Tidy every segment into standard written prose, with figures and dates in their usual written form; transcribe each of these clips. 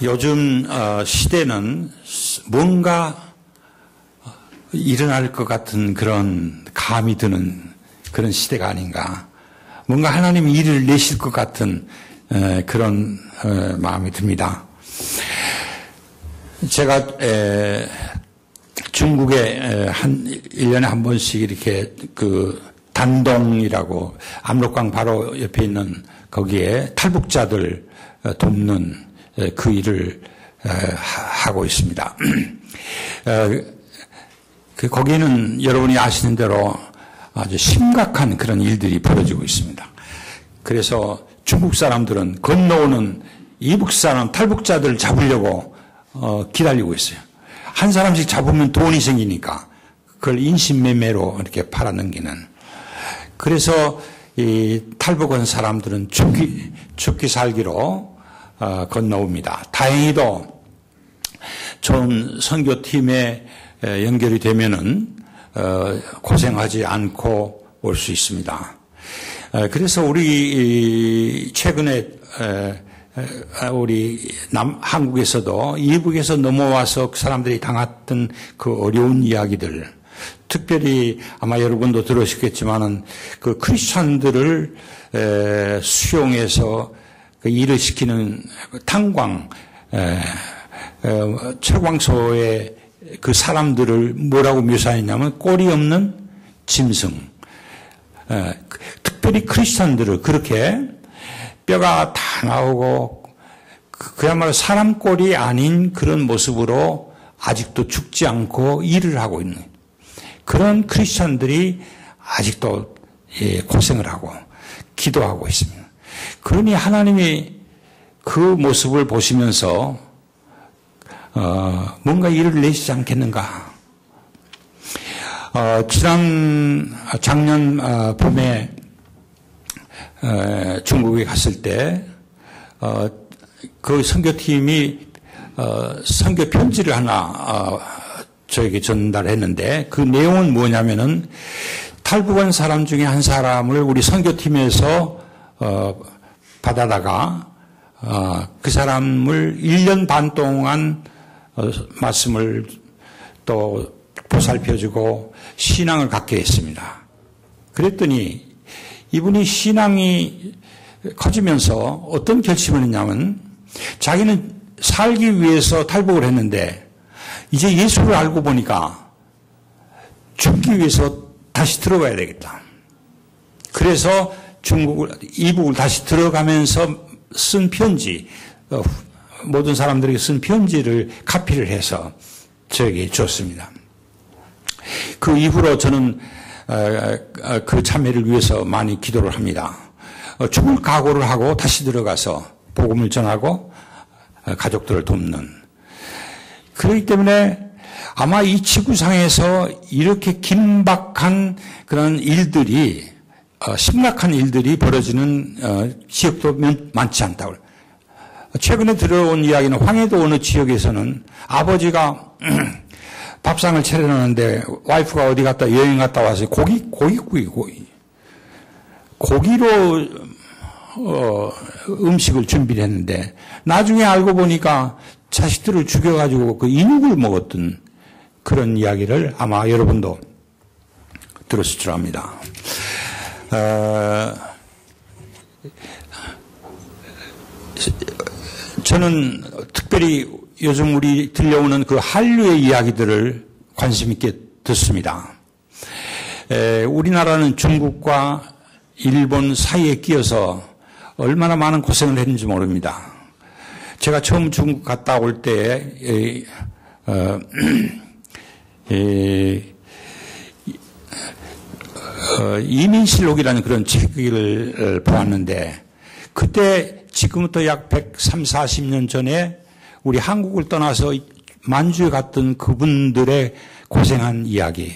요즘 시대는 뭔가 일어날 것 같은 그런 감이 드는 그런 시대가 아닌가. 뭔가 하나님이 일을 내실 것 같은 그런 마음이 듭니다. 제가 중국에 1년에 한 번씩 이렇게 그 단동이라고 압록강 바로 옆에 있는 거기에 탈북자들 돕는 그 일을 하고 있습니다. 거기는 여러분이 아시는 대로 아주 심각한 그런 일들이 벌어지고 있습니다. 그래서 중국 사람들은 건너오는 이북 사람 탈북자들 잡으려고 기다리고 있어요. 한 사람씩 잡으면 돈이 생기니까 그걸 인신매매로 이렇게 팔아넘기는. 그래서 이 탈북한 사람들은 죽기 살기로 건너옵니다. 다행히도 좋은 선교팀에 연결이 되면은 고생하지 않고 올 수 있습니다. 그래서 우리 최근에 우리 한국에서도 이북에서 넘어와서 사람들이 당했던 그 어려운 이야기들, 특별히 아마 여러분도 들으셨겠지만은 그 크리스찬들을 수용해서 그 일을 시키는 탄광 철광소의 그 사람들을 뭐라고 묘사했냐면 꼬리 없는 짐승. 특별히 크리스찬들을 그렇게 뼈가 다 나오고 그야말로 사람 꼴이 아닌 그런 모습으로 아직도 죽지 않고 일을 하고 있는 그런 크리스찬들이 아직도 고생을 하고 기도하고 있습니다. 그러니 하나님이 그 모습을 보시면서 뭔가 일을 내시지 않겠는가. 작년 봄에 중국에 갔을 때 그 선교팀이 선교 편지를 하나 저에게 전달했는데 그 내용은 뭐냐면은 탈북한 사람 중에 한 사람을 우리 선교팀에서 받아다가 그 사람을 1년 반 동안 말씀을 또 보살펴주고 신앙을 갖게 했습니다. 그랬더니 이분이 신앙이 커지면서 어떤 결심을 했냐면 자기는 살기 위해서 탈북을 했는데 이제 예수를 알고 보니까 죽기 위해서 다시 들어가야 되겠다. 그래서 이북을 다시 들어가면서 쓴 편지, 모든 사람들에게 쓴 편지를 카피를 해서 저에게 줬습니다. 그 이후로 저는 그 참회를 위해서 많이 기도를 합니다. 죽을 각오를 하고 다시 들어가서 복음을 전하고 가족들을 돕는. 그렇기 때문에 아마 이 지구상에서 이렇게 긴박한 그런 일들이 심각한 일들이 벌어지는 지역도 많지 않다고. 최근에 들어온 이야기는 황해도 어느 지역에서는 아버지가 밥상을 차려놨는데 와이프가 어디 갔다 여행 갔다 와서 고기로 음식을 준비를 했는데 나중에 알고 보니까 자식들을 죽여가지고 그 인육을 먹었던 그런 이야기를 아마 여러분도 들었을 줄 압니다. 저는 특별히 요즘 우리 들려오는 그 한류의 이야기들을 관심 있게 듣습니다. 우리나라는 중국과 일본 사이에 끼어서 얼마나 많은 고생을 했는지 모릅니다. 제가 처음 중국 갔다 올 때 이민실록이라는 그런 책을 보았는데 그때 지금부터 약 130, 40년 전에 우리 한국을 떠나서 만주에 갔던 그분들의 고생한 이야기,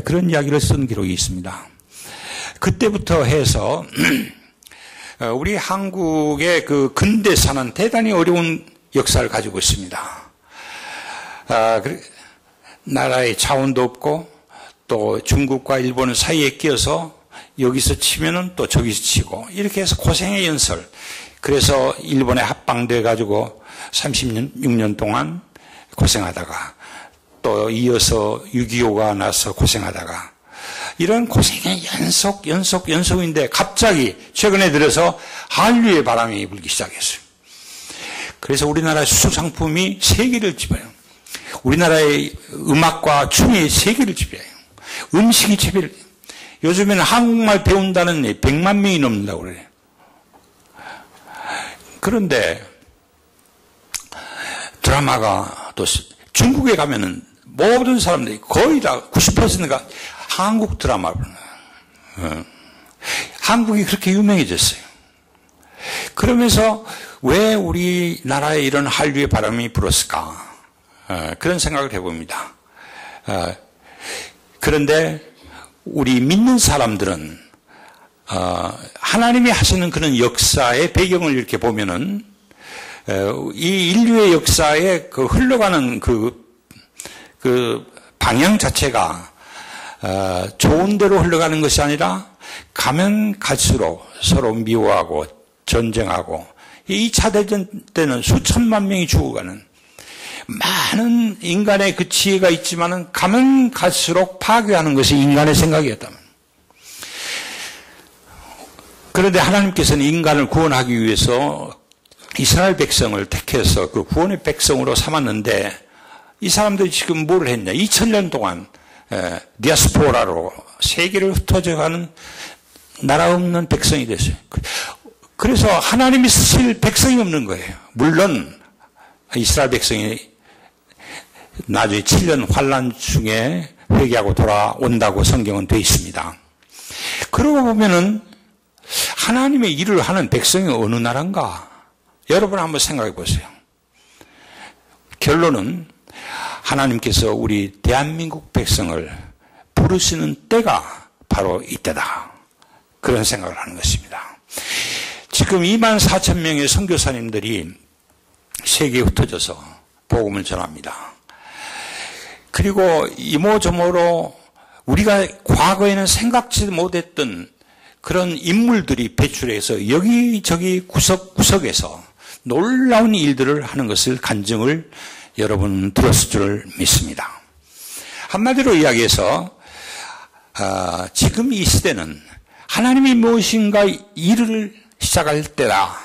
그런 이야기를 쓴 기록이 있습니다. 그때부터 해서 우리 한국의 그 근대사는 대단히 어려운 역사를 가지고 있습니다. 나라의 자원도 없고 또 중국과 일본 사이에 끼어서 여기서 치면은 또 저기서 치고 이렇게 해서 고생의 연설. 그래서 일본에 합방돼 가지고 36년 동안 고생하다가 또 이어서 6.25가 나서 고생하다가 이런 고생의 연속인데 갑자기 최근에 들어서 한류의 바람이 불기 시작했어요. 그래서 우리나라 수상품이 세계를 지배해요. 우리나라의 음악과 춤이 세계를 지배해요. 음식이 지배를 해요. 요즘에는 한국말 배운다는 100만 명이 넘는다고 그래요. 그런데 드라마가 또 중국에 가면은 모든 사람들이 거의 다 90%가 한국 드라마를 한국이 그렇게 유명해졌어요. 그러면서 왜 우리나라에 이런 한류의 바람이 불었을까? 그런 생각을 해봅니다. 그런데 우리 믿는 사람들은 하나님이 하시는 그런 역사의 배경을 이렇게 보면은 이 인류의 역사에 그 흘러가는 그 방향 자체가 좋은 대로 흘러가는 것이 아니라 가면 갈수록 서로 미워하고 전쟁하고 2차 대전 때는 수천만 명이 죽어가는 많은 인간의 그 지혜가 있지만은 가면 갈수록 파괴하는 것이 인간의 생각이었다. 그런데 하나님께서는 인간을 구원하기 위해서 이스라엘 백성을 택해서 그 구원의 백성으로 삼았는데 이 사람들이 지금 뭘 했냐? 2000년 동안 디아스포라로 세계를 흩어져가는 나라 없는 백성이 됐어요. 그래서 하나님이 쓰실 백성이 없는 거예요. 물론 이스라엘 백성이 나중에 7년 환란 중에 회개하고 돌아온다고 성경은 되어 있습니다. 그러고 보면은 하나님의 일을 하는 백성이 어느 나라인가? 여러분 한번 생각해 보세요. 결론은 하나님께서 우리 대한민국 백성을 부르시는 때가 바로 이때다. 그런 생각을 하는 것입니다. 지금 24,000명의 선교사님들이 세계에 흩어져서 복음을 전합니다. 그리고 이모저모로 우리가 과거에는 생각지도 못했던 그런 인물들이 배출해서 여기저기 구석구석에서 놀라운 일들을 하는 것을 간증을 여러분 들었을 줄 믿습니다. 한마디로 이야기해서 지금 이 시대는 하나님이 무엇인가 일을 시작할 때다.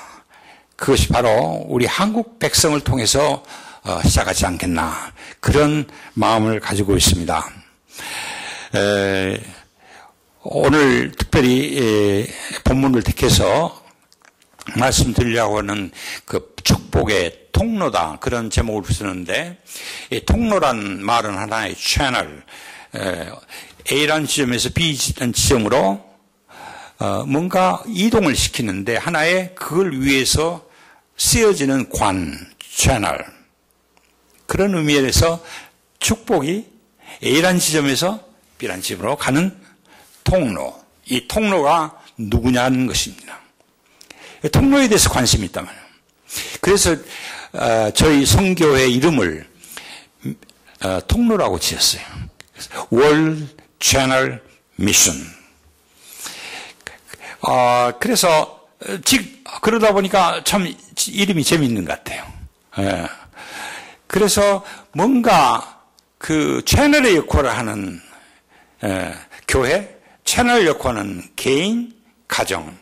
그것이 바로 우리 한국 백성을 통해서 시작하지 않겠나 그런 마음을 가지고 있습니다. 오늘 특별히 본문을 택해서 말씀드리려고 하는 그 축복의 통로다 그런 제목을 쓰는데 이 통로란 말은 하나의 채널 A라는 지점에서 B라는 지점으로 뭔가 이동을 시키는데 하나의 그걸 위해서 쓰여지는 관, 채널 그런 의미에서 축복이 A라는 지점에서 B라는 지점으로 가는 통로 이 통로가 누구냐는 것입니다. 통로에 대해서 관심이 있단 말이에요. 그래서 저희 성교회 이름을 통로라고 지었어요. World Channel Mission. 그래서 그러다 보니까 참 이름이 재미있는 것 같아요. 그래서 뭔가 그 채널의 역할을 하는 교회, 채널 역할은 개인, 가정.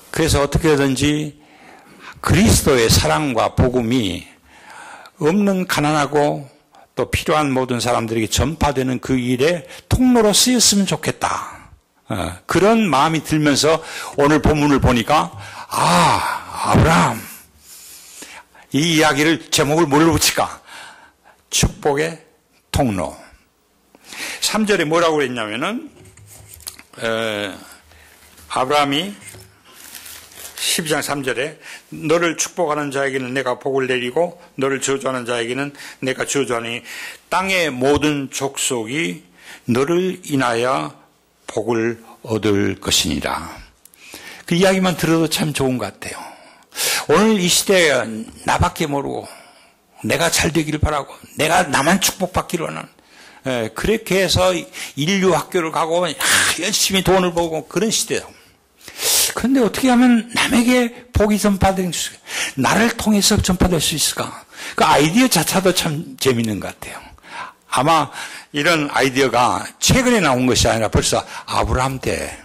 그래서 어떻게든지 그리스도의 사랑과 복음이 없는 가난하고 또 필요한 모든 사람들에게 전파되는 그 일에 통로로 쓰였으면 좋겠다. 그런 마음이 들면서 오늘 본문을 보니까 아브라함 이 이야기를 제목을 뭘로 붙일까? 축복의 통로. 3절에 뭐라고 그랬냐면은 아브라함이 12장 3절에 너를 축복하는 자에게는 내가 복을 내리고 너를 저주하는 자에게는 내가 저주하니 땅의 모든 족속이 너를 인하여 복을 얻을 것이니라. 그 이야기만 들어도 참 좋은 것 같아요. 오늘 이 시대에 나밖에 모르고 내가 잘 되기를 바라고 내가 나만 축복받기를 원하는 그렇게 해서 인류 학교를 가고 열심히 돈을 벌고 그런 시대예요. 그런데 어떻게 하면 남에게 복이 전파될 수 있을까? 나를 통해서 전파될 수 있을까? 그 아이디어 자체도 참 재밌는 것 같아요. 아마 이런 아이디어가 최근에 나온 것이 아니라 벌써 아브라함 때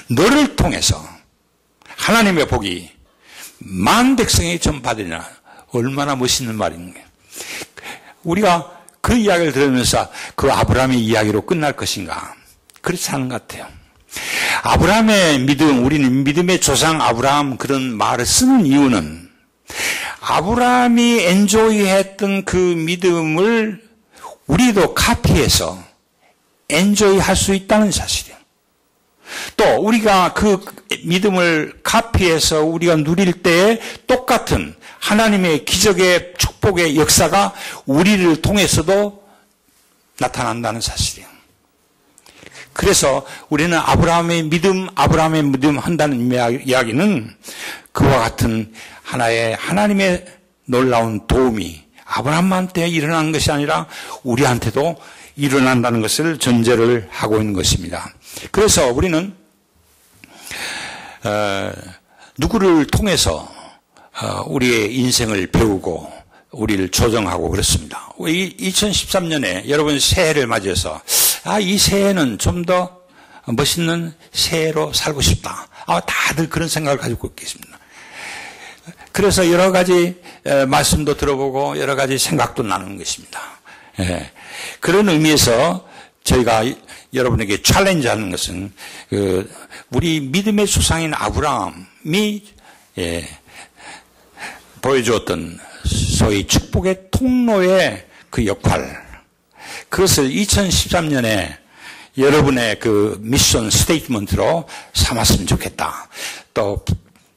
너를 통해서 하나님의 복이 만 백성에게 전파되리라. 얼마나 멋있는 말인가요? 우리가 그 이야기를 들으면서 그 아브라함의 이야기로 끝날 것인가? 그렇지 않은 것 같아요. 아브라함의 믿음, 우리는 믿음의 조상 아브라함 그런 말을 쓰는 이유는 아브라함이 엔조이했던 그 믿음을 우리도 카피해서 엔조이할 수 있다는 사실이에요. 또 우리가 그 믿음을 카피해서 우리가 누릴 때에 똑같은 하나님의 기적의 축복의 역사가 우리를 통해서도 나타난다는 사실이에요. 그래서 우리는 아브라함의 믿음 한다는 이야기는 그와 같은 하나님의 놀라운 도움이 아브라함한테 일어난 것이 아니라 우리한테도 일어난다는 것을 전제를 하고 있는 것입니다. 그래서 우리는 누구를 통해서 우리의 인생을 배우고 우리를 조정하고 그렇습니다. 2013년에 여러분 새해를 맞이해서 이 새해는 좀 더 멋있는 새해로 살고 싶다. 다들 그런 생각을 가지고 있겠습니다. 그래서 여러 가지 말씀도 들어보고 여러 가지 생각도 나누는 것입니다. 그런 의미에서 저희가 여러분에게 챌린지하는 것은 우리 믿음의 조상인 아브라함이 보여주었던 소위 축복의 통로의 그 역할, 그것을 2013년에 여러분의 그 미션 스테이트먼트로 삼았으면 좋겠다. 또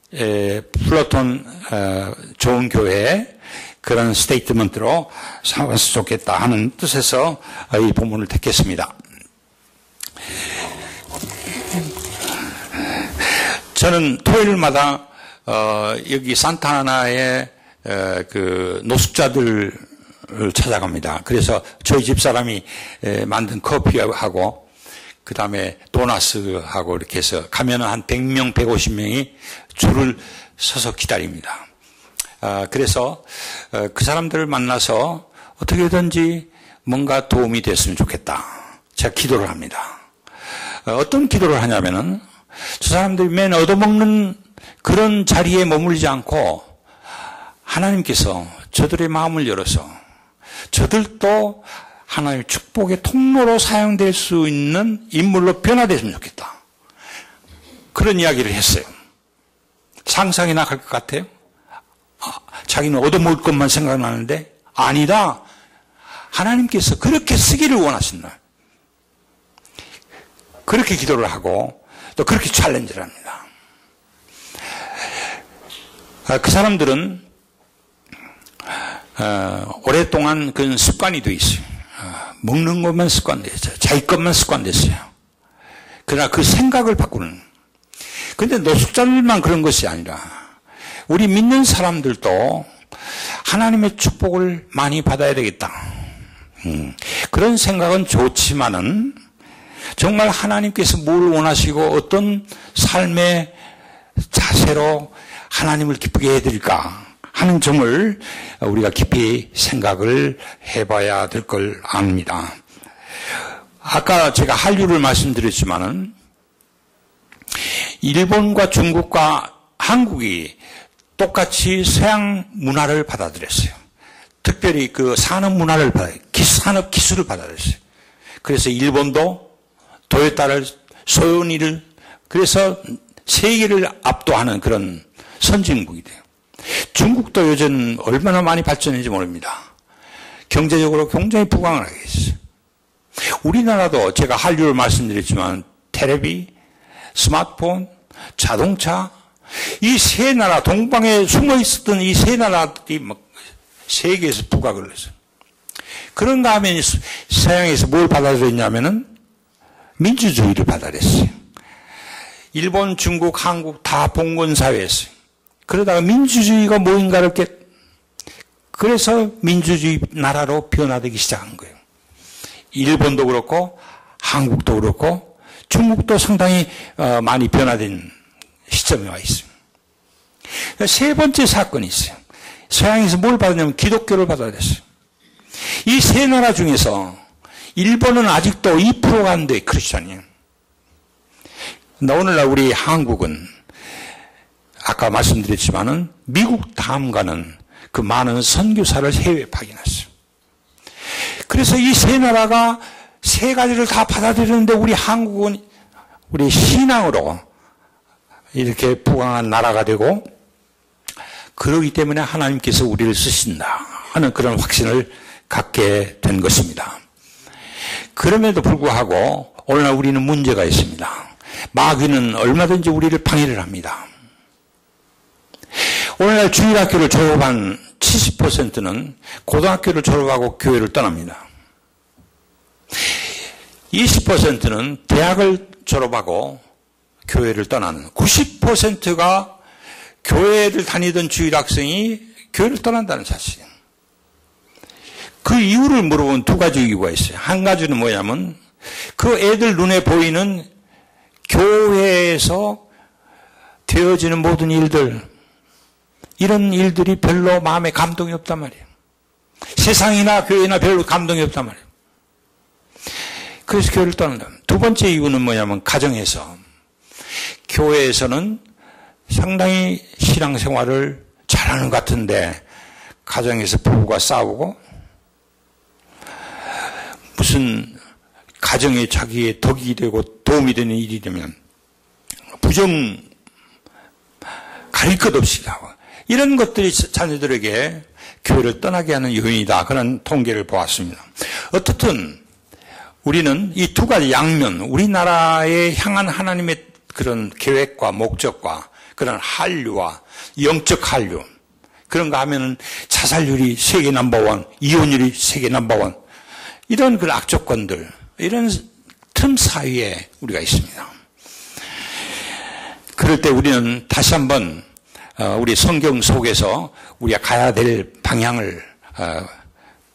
플러톤 좋은 교회의 그런 스테이트먼트로 삼았으면 좋겠다 하는 뜻에서 이 본문을 택했습니다. 저는 토요일마다 여기 산타하나의 그 노숙자들을 찾아갑니다. 그래서 저희 집사람이 만든 커피하고 그 다음에 도나스하고 이렇게 해서 가면은 한 100명, 150명이 줄을 서서 기다립니다. 그래서 그 사람들을 만나서 어떻게든지 뭔가 도움이 됐으면 좋겠다. 제가 기도를 합니다. 어떤 기도를 하냐면은 저 사람들이 맨 얻어먹는 그런 자리에 머물지 않고 하나님께서 저들의 마음을 열어서 저들도 하나님의 축복의 통로로 사용될 수 있는 인물로 변화됐으면 좋겠다. 그런 이야기를 했어요. 상상이 나갈 것 같아요? 자기는 얻어먹을 것만 생각나는데 아니다. 하나님께서 그렇게 쓰기를 원하신다. 그렇게 기도를 하고 또 그렇게 챌린지를 합니다. 그 사람들은 오랫동안 그런 습관이 돼 있어요. 먹는 것만 습관됐어요. 자기 것만 습관됐어요. 그러나 그 생각을 바꾸는. 그런데 노숙자들만 그런 것이 아니라 우리 믿는 사람들도 하나님의 축복을 많이 받아야 되겠다. 그런 생각은 좋지만은 정말 하나님께서 뭘 원하시고 어떤 삶의 자세로 하나님을 기쁘게 해드릴까 하는 점을 우리가 깊이 생각을 해봐야 될 걸 압니다. 아까 제가 한류를 말씀드렸지만은 일본과 중국과 한국이 똑같이 서양 문화를 받아들였어요. 특별히 그 산업 문화를 산업 기술을 받아들였어요. 그래서 일본도 도요타를, 소니를, 그래서 세계를 압도하는 그런 선진국이 돼요. 중국도 요즘 얼마나 많이 발전했는지 모릅니다. 경제적으로 굉장히 부강을 하게 됐어요. 우리나라도 제가 한류를 말씀드렸지만 텔레비, 스마트폰, 자동차, 이 세 나라, 동방에 숨어 있었던 이 세 나라들이 막 세계에서 부각을 했어요. 그런가 하면 서양에서 뭘 받아들였냐면은 민주주의를 받아들였어요. 일본, 중국, 한국 다 봉건사회였어요. 그러다가 민주주의가 뭐인가를 그래서 민주주의 나라로 변화되기 시작한 거예요. 일본도 그렇고 한국도 그렇고 중국도 상당히 많이 변화된 시점에 와 있습니다. 세 번째 사건이 있어요. 서양에서 뭘 받았냐면 기독교를 받아야 됐어요. 이 세 나라 중에서 일본은 아직도 2%가 안 돼, 크리스찬이에요. 오늘날 우리 한국은 아까 말씀드렸지만은 미국 다음 가는 그 많은 선교사를 해외에 파견했어요. 그래서 이 세 나라가 세 가지를 다 받아들이는데 우리 한국은 우리 신앙으로 이렇게 부강한 나라가 되고 그러기 때문에 하나님께서 우리를 쓰신다 하는 그런 확신을 갖게 된 것입니다. 그럼에도 불구하고 오늘날 우리는 문제가 있습니다. 마귀는 얼마든지 우리를 방해를 합니다. 오늘날 주일학교를 졸업한 70%는 고등학교를 졸업하고 교회를 떠납니다. 20%는 대학을 졸업하고 교회를 떠나는 90%가 교회를 다니던 주일학생이 교회를 떠난다는 사실이에요. 그 이유를 물어보면 두 가지 이유가 있어요. 한 가지는 뭐냐면 그 애들 눈에 보이는 교회에서 되어지는 모든 일들, 이런 일들이 별로 마음에 감동이 없단 말이에요. 세상이나 교회나 별로 감동이 없단 말이에요. 그래서 교회를 떠난다. 두 번째 이유는 뭐냐면 가정에서, 교회에서는 상당히 신앙생활을 잘하는 것 같은데 가정에서 부부가 싸우고 무슨 가정에 자기의 덕이 되고 도움이 되는 일이 되면 부정 가릴 것 없이 하고, 이런 것들이 자녀들에게 교회를 떠나게 하는 요인이다. 그런 통계를 보았습니다. 어떻든 우리는 이 두 가지 양면, 우리나라에 향한 하나님의 그런 계획과 목적과 그런 한류와 영적 한류, 그런 거 하면은 자살률이 세계 넘버원, 이혼율이 세계 넘버원, 이런 그 악조건들, 이런 틈 사이에 우리가 있습니다. 그럴 때 우리는 다시 한번 우리 성경 속에서 우리가 가야 될 방향을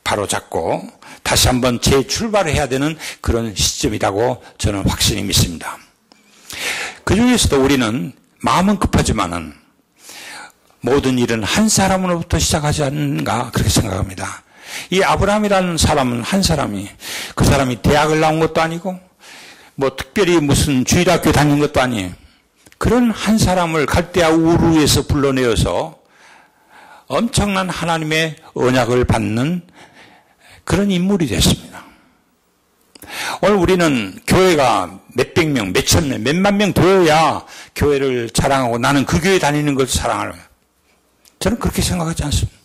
바로 잡고 다시 한번 재출발을 해야 되는 그런 시점이라고 저는 확실히 믿습니다. 그 중에서도 우리는 마음은 급하지만은 모든 일은 한 사람으로부터 시작하지 않는가 그렇게 생각합니다. 이 아브라함이라는 사람은 한 사람이, 그 사람이 대학을 나온 것도 아니고 뭐 특별히 무슨 주일학교 다닌 것도 아니에요. 그런 한 사람을 갈대아 우르에서 불러내어서 엄청난 하나님의 언약을 받는 그런 인물이 됐습니다. 오늘 우리는 교회가 몇백 명, 몇천 명, 몇만 명 되어야 교회를 자랑하고 나는 그 교회 다니는 것을 사랑하는 거예요. 저는 그렇게 생각하지 않습니다.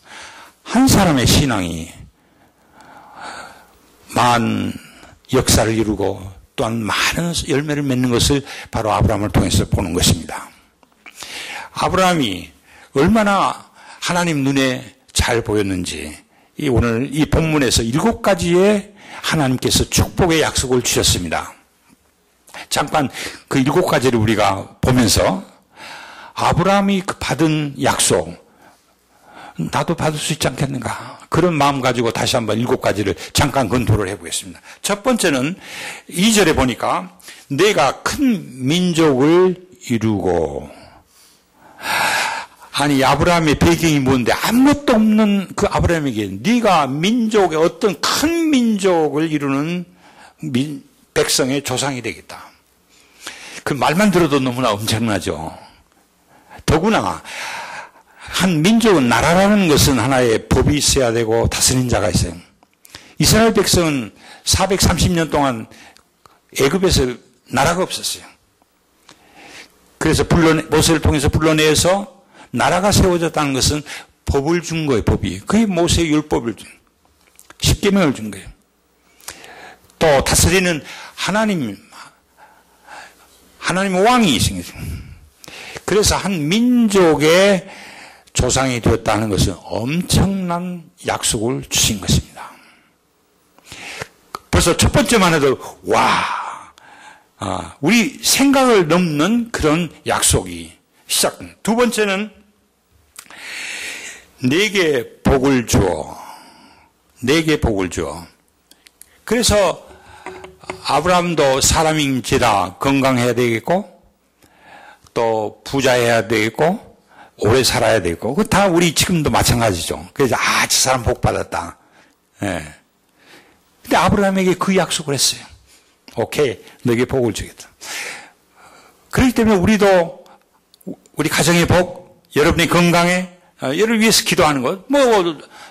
한 사람의 신앙이 만 역사를 이루고 또한 많은 열매를 맺는 것을 바로 아브라함을 통해서 보는 것입니다. 아브라함이 얼마나 하나님 눈에 잘 보였는지 오늘 이 본문에서 7가지의 하나님께서 축복의 약속을 주셨습니다. 잠깐 그 7가지를 우리가 보면서 아브라함이 받은 약속, 나도 받을 수 있지 않겠는가, 그런 마음 가지고 다시 한번 7가지를 잠깐 검토를 해보겠습니다. 첫 번째는 2절에 보니까 내가 큰 민족을 이루고, 아니 아브라함의 배경이 뭔데 아무것도 없는 그 아브라함에게 네가 민족의 어떤 큰 민족을 이루는 백성의 조상이 되겠다. 그 말만 들어도 너무나 엄청나죠. 더구나 한 민족은, 나라라는 것은 하나의 법이 있어야 되고 다스리는 자가 있어요. 이스라엘 백성은 430년 동안 애굽에서 나라가 없었어요. 그래서 모세를 통해서 불러내서 나라가 세워졌다는 것은 법을 준 거예요, 법이. 그게 모세의 율법을 준, 10계명을 준 거예요. 또 다스리는 하나님 왕이 있습니다. 그래서 한 민족의 조상이 되었다는 것은 엄청난 약속을 주신 것입니다. 벌써 첫 번째만 해도 우리 생각을 넘는 그런 약속이 시작됩니다. 두 번째는 내게 복을 주어, 내게 복을 주어. 그래서 아브라함도 사람인지라 건강해야 되겠고 또 부자해야 되겠고 오래 살아야 되겠고 그 다 우리 지금도 마찬가지죠. 그래서 저 사람 복 받았다. 예. 근데 아브라함에게 그 약속을 했어요. 오케이, 너에게 복을 주겠다. 그렇기 때문에 우리도 우리 가정의 복, 여러분의 건강에 여러분을 위해서 기도하는 것,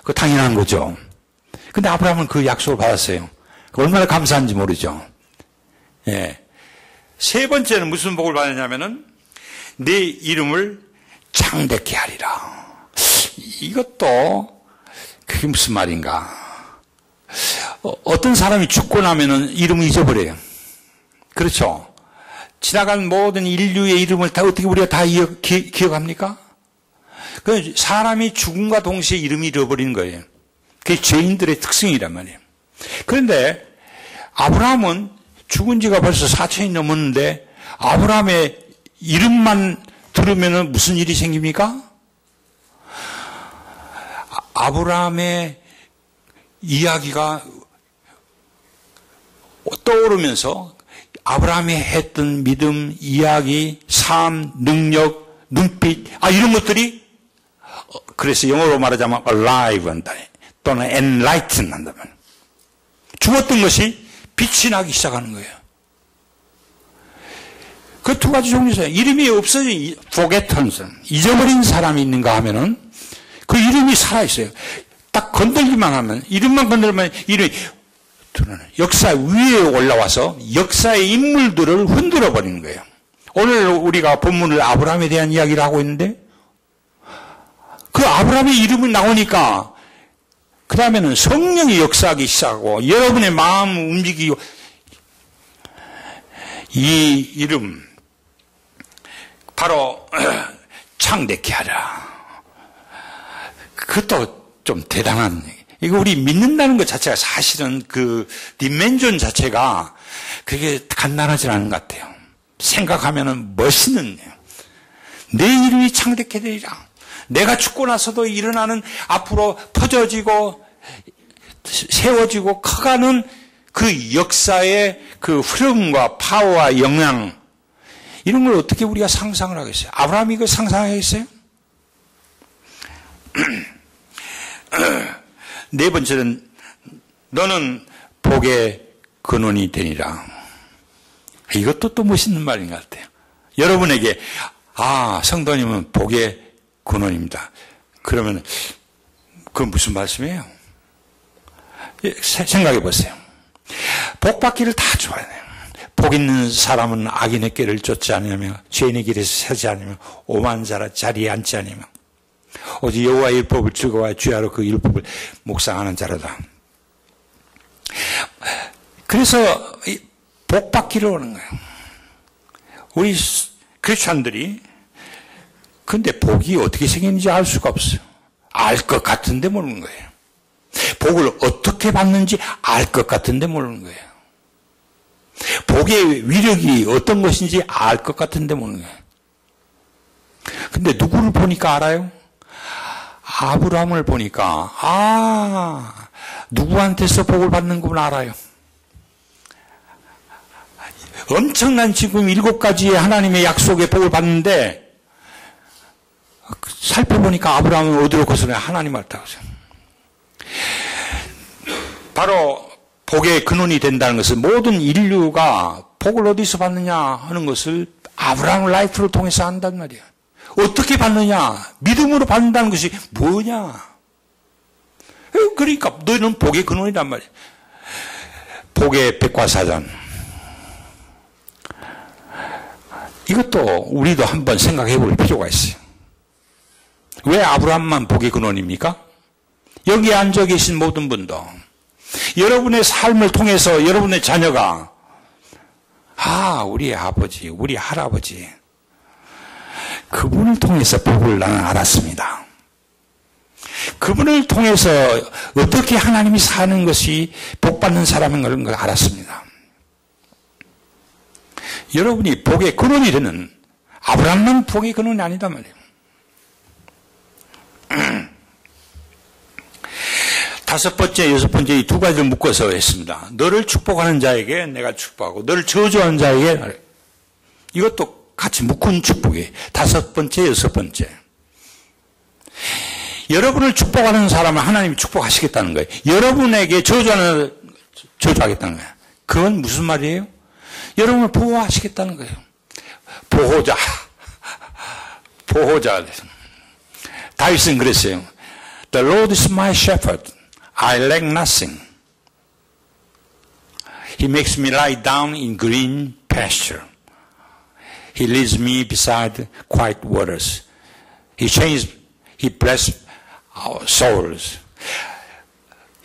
그 당연한 거죠. 근데 아브라함은 그 약속을 받았어요. 얼마나 감사한지 모르죠. 예. 세 번째는 무슨 복을 받았냐면은 내 이름을 창대케 하리라. 이것도 그게 무슨 말인가? 어떤 사람이 죽고 나면은 이름을 잊어버려요. 그렇죠? 지나간 모든 인류의 이름을 다 어떻게 우리가 다 기억합니까? 그 사람이 죽음과 동시에 이름이 잃어버리는 거예요. 그게 죄인들의 특성이란 말이에요. 그런데 아브라함은 죽은 지가 벌써 4천이 넘었는데 아브라함의 이름만 들으면 무슨 일이 생깁니까? 아브라함의 이야기가 떠오르면서 아브라함이 했던 믿음, 이야기, 삶, 능력, 눈빛, 이런 것들이 그래서 영어로 말하자면 alive 한다. 또는 enlighten 한다면 죽었던 것이 빛이 나기 시작하는 거예요. 그 두 가지 종류에서 이름이 없어진 forgotten, 잊어버린 사람이 있는가 하면은 그 이름이 살아있어요. 딱 건들기만 하면, 이름만 건들면 이름이 역사 위에 올라와서 역사의 인물들을 흔들어 버리는 거예요. 오늘 우리가 본문을 아브라함에 대한 이야기를 하고 있는데 그 아브라함의 이름이 나오니까 그 다음에는 성령이 역사하기 시작하고 여러분의 마음 움직이고 이 이름 바로 창대케 하라. 그것도 좀 대단한 얘기. 이거 우리 믿는다는 것 자체가 사실은 그 디멘전 자체가 그게 간단하지 않은 것 같아요. 생각하면은 멋있는 내 이름이 창대케 되리라. 내가 죽고 나서도 일어나는 앞으로 퍼져지고 세워지고 커가는 그 역사의 그 흐름과 파워와 영향 이런 걸 어떻게 우리가 상상을 하겠어요? 아브라함이 이거 상상하겠어요? 네 번째는 너는 복의 근원이 되니라. 이것도 또 멋있는 말인 것 같아요. 여러분에게 성도님은 복의 근원입니다. 그러면 그건 무슨 말씀이에요? 생각해 보세요. 복 받기를 다 좋아해요. 복 있는 사람은 악인의 길을 쫓지 않으며 죄인의 길에서 서지 않으며 오만 자리에 앉지 않으며 오직 여호와의 율법을 즐거워하여 주야로 그 율법을 묵상하는 자로다. 그래서 복 받기를 오는 거예요. 우리 크리스찬들이 근데 복이 어떻게 생기는지 알 수가 없어요. 알 것 같은데 모르는 거예요. 복을 어떻게 받는지 알 것 같은데 모르는 거예요. 복의 위력이 어떤 것인지 알 것 같은데 모르는 거예요. 근데 누구를 보니까 알아요? 아브라함을 보니까 누구한테서 복을 받는 걸 알아요. 엄청난 지금 7가지의 하나님의 약속의 복을 받는데 살펴보니까 아브라함은 어디로 거슬려요? 하나님을 따라서. 바로 복의 근원이 된다는 것은 모든 인류가 복을 어디서 받느냐 하는 것을 아브라함 라이프를 통해서 한단 말이야. 어떻게 받느냐? 믿음으로 받는다는 것이 뭐냐? 그러니까 너희는 복의 근원이란 말이야. 복의 백과사전. 이것도 우리도 한번 생각해 볼 필요가 있어요. 왜 아브라함만 복의 근원입니까? 여기 앉아 계신 모든 분도 여러분의 삶을 통해서 여러분의 자녀가 우리 아버지, 우리 할아버지 그분을 통해서 복을 나는 알았습니다. 그분을 통해서 어떻게 하나님이 사는 것이 복받는 사람인 걸 알았습니다. 여러분이 복의 근원이 되는 아브라함은 복의 근원이 아니단 말이에요. 다섯 번째, 여섯 번째 이 두 가지를 묶어서 했습니다. 너를 축복하는 자에게 내가 축복하고 너를 저주하는 자에게 이것도 같이 묶은 축복이에요. 다섯 번째, 여섯 번째. 여러분을 축복하는 사람을 하나님이 축복하시겠다는 거예요. 여러분에게 저주하겠다는 거예요. 그건 무슨 말이에요? 여러분을 보호하시겠다는 거예요. 보호자. 다윗은 그랬어요. The Lord is my shepherd. I lack nothing. He makes me lie down in green pasture. He leads me beside quiet waters. He blesses our souls.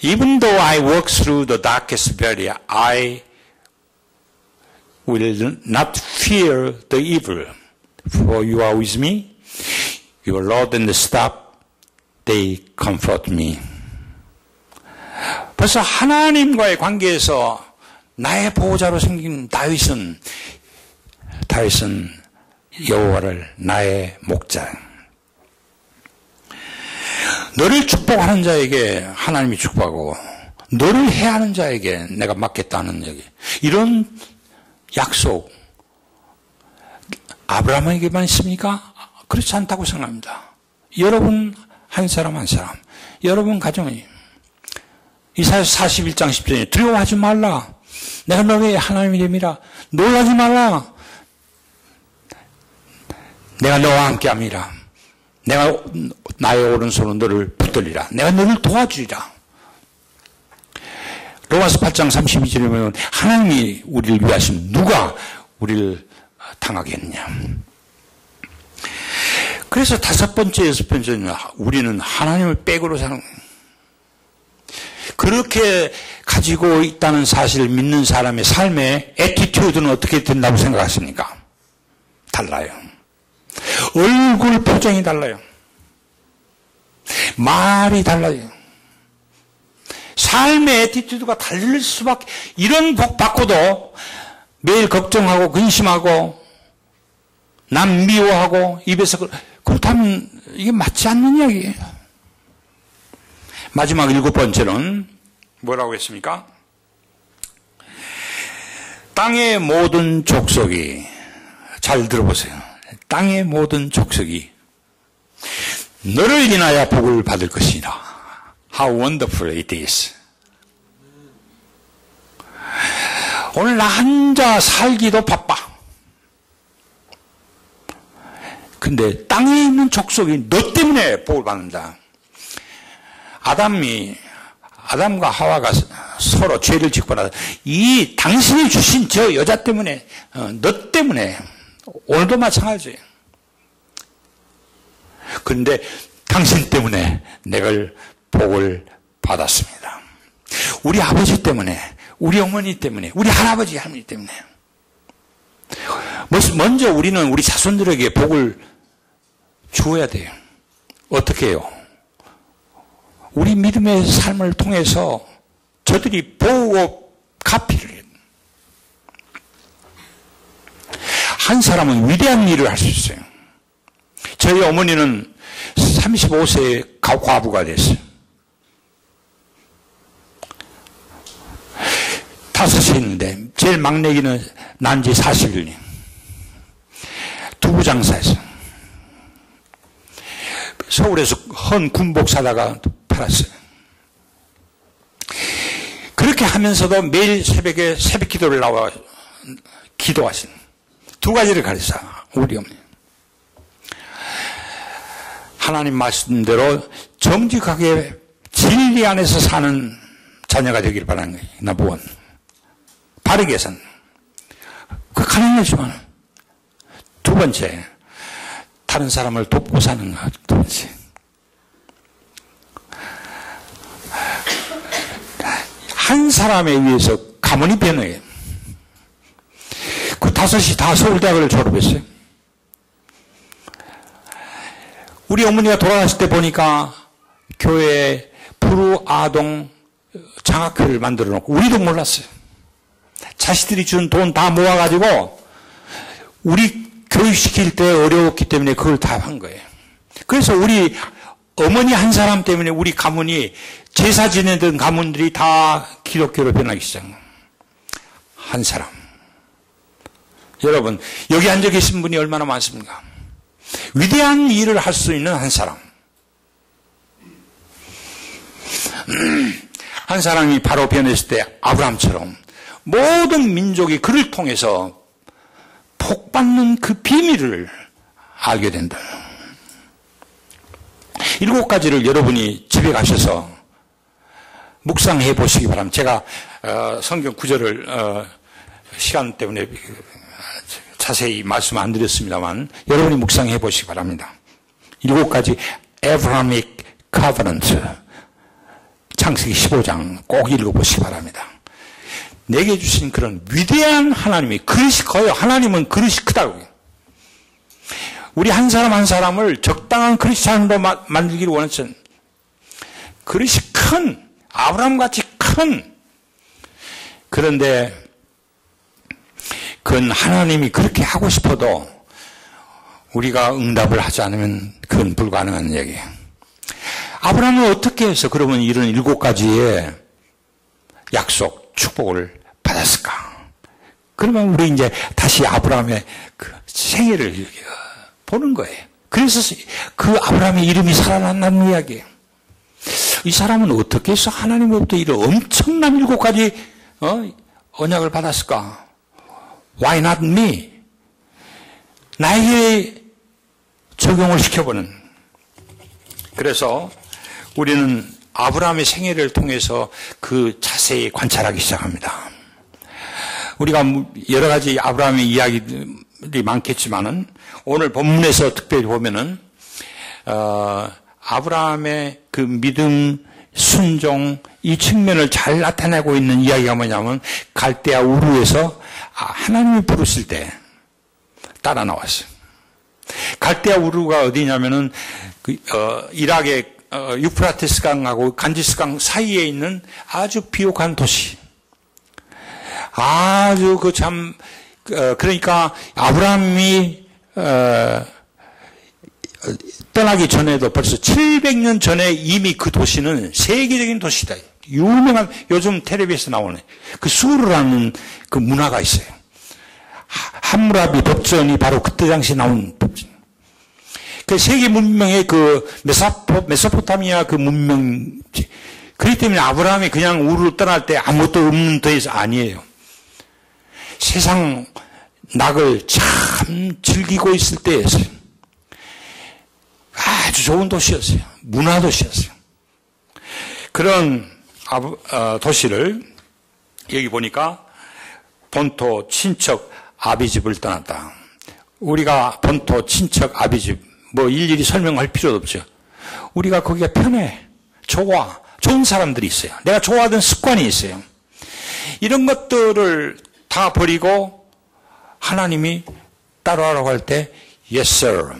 Even though I walk through the darkest valley, I will not fear the evil. For you are with me. Your rod and the staff, they comfort me. 벌써 하나님과의 관계에서 나의 보호자로 생긴 다윗은 여호와를 나의 목자. 너를 축복하는 자에게 하나님이 축복하고 너를 해하는 자에게 내가 맡겠다는 얘기. 이런 약속 아브라함에게만 있습니까? 그렇지 않다고 생각합니다. 여러분 한 사람 한 사람, 여러분 가정이 이사야서 41장 10절에 두려워하지 말라. 내가 너의 하나님이 됨이라. 놀라지 말라. 내가 너와 함께함이라. 내가 나의 오른손으로 너를 붙들리라. 내가 너를 도와주리라. 로마서 8장 32절에 보면 하나님이 우리를 위하시면 누가 우리를 당하겠냐. 그래서 다섯 번째, 여섯 번째는 우리는 하나님을 백으로 사는 거예요. 그렇게 가지고 있다는 사실을 믿는 사람의 삶의 애티튜드는 어떻게 된다고 생각하십니까? 달라요. 얼굴 표정이 달라요. 말이 달라요. 삶의 애티튜드가 다를 수밖에. 이런 복 받고도 매일 걱정하고 근심하고 남 미워하고 입에서 그렇다면 이게 맞지 않는 이야기예요. 마지막 일곱 번째는 뭐라고 했습니까? 땅의 모든 족속이, 잘 들어보세요. 땅의 모든 족속이 너를 인하여 복을 받을 것이라. How wonderful it is. 오늘 나 혼자 살기도 바빠. 근데 땅에 있는 족속이 너 때문에 복을 받는다. 아담과 하와가 서로 죄를 짓고 나서 이 당신이 주신 저 여자 때문에, 너 때문에, 오늘도 마찬가지예요. 그런데 당신 때문에 내가 복을 받았습니다. 우리 아버지 때문에, 우리 어머니 때문에, 우리 할아버지, 할머니 때문에. 먼저 우리는 우리 자손들에게 복을 주어야 돼요. 어떻게 해요? 우리 믿음의 삶을 통해서 저들이 보고 갚이를 해요. 한 사람은 위대한 일을 할 수 있어요. 저희 어머니는 35세에 과부가 됐어요. 5이 있는데 제일 막내기는 난 지 40일. 두부 장사했어요. 서울에서 헌 군복 사다가 팔았어요. 그렇게 하면서도 매일 새벽에 새벽 기도를 나와 기도하신 두 가지를 가르쳐 우리 어머니. 하나님 말씀대로 정직하게 진리 안에서 사는 자녀가 되기를 바라는 거예요. 넘버 1. 바르게 사는. 그 가능하지만 두 번째, 다른 사람을 돕고 사는 것. 두 번째. 한 사람에 의해서 가문이 변해요. 그 5이 다 서울대학을 졸업했어요. 우리 어머니가 돌아가실 때 보니까 교회에 부르아동 장학회를 만들어 놓고 우리도 몰랐어요. 자식들이 준 돈 다 모아가지고 우리 교육시킬 때 어려웠기 때문에 그걸 다 한 거예요. 그래서 우리 어머니 한 사람 때문에 우리 가문이 제사 지내던 가문들이 다 기독교로 변하기 시작한 거예요. 한 사람. 여러분, 여기 앉아 계신 분이 얼마나 많습니까? 위대한 일을 할 수 있는 한 사람. 한 사람이 바로 변했을 때 아브라함처럼 모든 민족이 그를 통해서 복받는 그 비밀을 알게 된다. 7가지를 여러분이 집에 가셔서 묵상해 보시기 바랍니다. 제가 성경 구절을 시간 때문에 자세히 말씀 안 드렸습니다만 여러분이 묵상해 보시기 바랍니다. 7가지 Abrahamic Covenant, 창세기 15장 꼭 읽어보시기 바랍니다. 내게 주신 그런 위대한 하나님이 그릇이 커요. 하나님은 그릇이 크다고요. 우리 한 사람 한 사람을 적당한 크리스찬으로 만들기를 원했던 그릇이 큰, 아브라함같이 큰, 그런데 그건 하나님이 그렇게 하고 싶어도 우리가 응답을 하지 않으면 그건 불가능한 얘기예요. 아브라함은 어떻게 해서 그러면 이런 7가지의 약속, 축복을 받았을까? 그러면 우리 이제 다시 아브라함의 그 생애를 보는 거예요. 그래서 그 아브라함의 이름이 살아난다는 이야기예요. 이 사람은 어떻게 해서 하나님으로부터 이런 엄청난 7가지 언약을 받았을까? Why not me? 나에게 적용을 시켜보는. 그래서 우리는 아브라함의 생애를 통해서 그 자세히 관찰하기 시작합니다. 우리가 여러 가지 아브라함의 이야기들이 많겠지만은 오늘 본문에서 특별히 보면은 아브라함의 그 믿음, 순종 이 측면을 잘 나타내고 있는 이야기가 뭐냐면 갈대아 우르에서 하나님이 부르실 때 따라 나왔어요. 갈대아 우르가 어디냐면은 이락의 유프라테스 강하고 간지스 강 사이에 있는 아주 비옥한 도시. 아주 그러니까 아브라함이 떠나기 전에도 벌써 700년 전에 이미 그 도시는 세계적인 도시다. 유명한, 요즘 텔레비에서 나오는 그 수르라는 그 문화가 있어요. 함무라비 법전이 바로 그때 당시 나온 법전. 그 세계 문명의 그 메소포타미아 그 문명지. 그렇기 때문에 아브라함이 그냥 우르로 떠날 때 아무것도 없는 데에서 아니에요. 세상 낙을 참 즐기고 있을 때였어요. 아주 좋은 도시였어요. 문화 도시였어요. 그런 도시를 여기 보니까 본토 친척 아비집을 떠났다. 우리가 본토 친척 아비집 뭐 일일이 설명할 필요도 없죠. 우리가 거기가 편해, 좋아, 좋은 사람들이 있어요. 내가 좋아하던 습관이 있어요. 이런 것들을 다 버리고 하나님이 따라오라고 할 때 Yes, sir.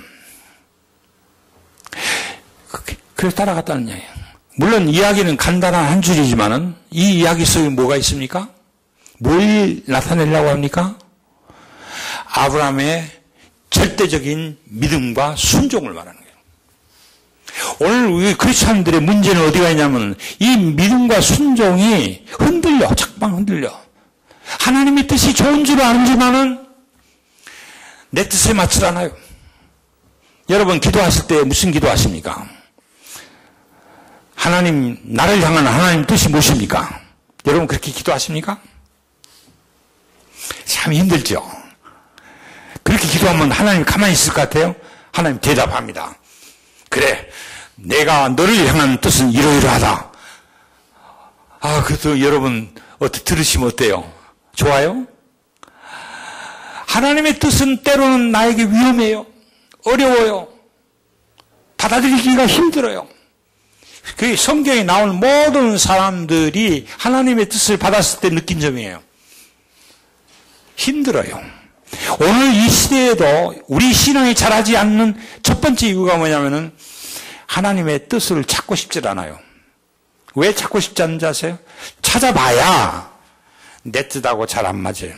그래서 따라갔다는 얘기예요. 물론 이야기는 간단한 한 줄이지만은 이 이야기 속에 뭐가 있습니까? 뭘 나타내려고 합니까? 아브라함의 절대적인 믿음과 순종을 말하는 거예요. 오늘 우리 크리스찬들의 문제는 어디가 있냐면 이 믿음과 순종이 흔들려, 자꾸만 흔들려. 하나님의 뜻이 좋은 줄 아는지만은 내 뜻에 맞질 않아요. 여러분 기도하실 때 무슨 기도하십니까? 하나님, 나를 향한 하나님 뜻이 무엇입니까? 여러분 그렇게 기도하십니까? 참 힘들죠. 그렇게 기도하면 하나님 가만히 있을 것 같아요? 하나님 대답합니다. 그래, 내가 너를 향한 뜻은 이러이러하다. 그래도 여러분 들으시면 어때요? 좋아요? 하나님의 뜻은 때로는 나에게 위험해요. 어려워요. 받아들이기가 힘들어요. 그 성경에 나온 모든 사람들이 하나님의 뜻을 받았을 때 느낀 점이에요. 힘들어요. 오늘 이 시대에도 우리 신앙이 자라지 않는 첫 번째 이유가 뭐냐면은 하나님의 뜻을 찾고 싶질 않아요. 왜 찾고 싶지 않은지 아세요? 찾아봐야 내 뜻하고 잘 안 맞아요.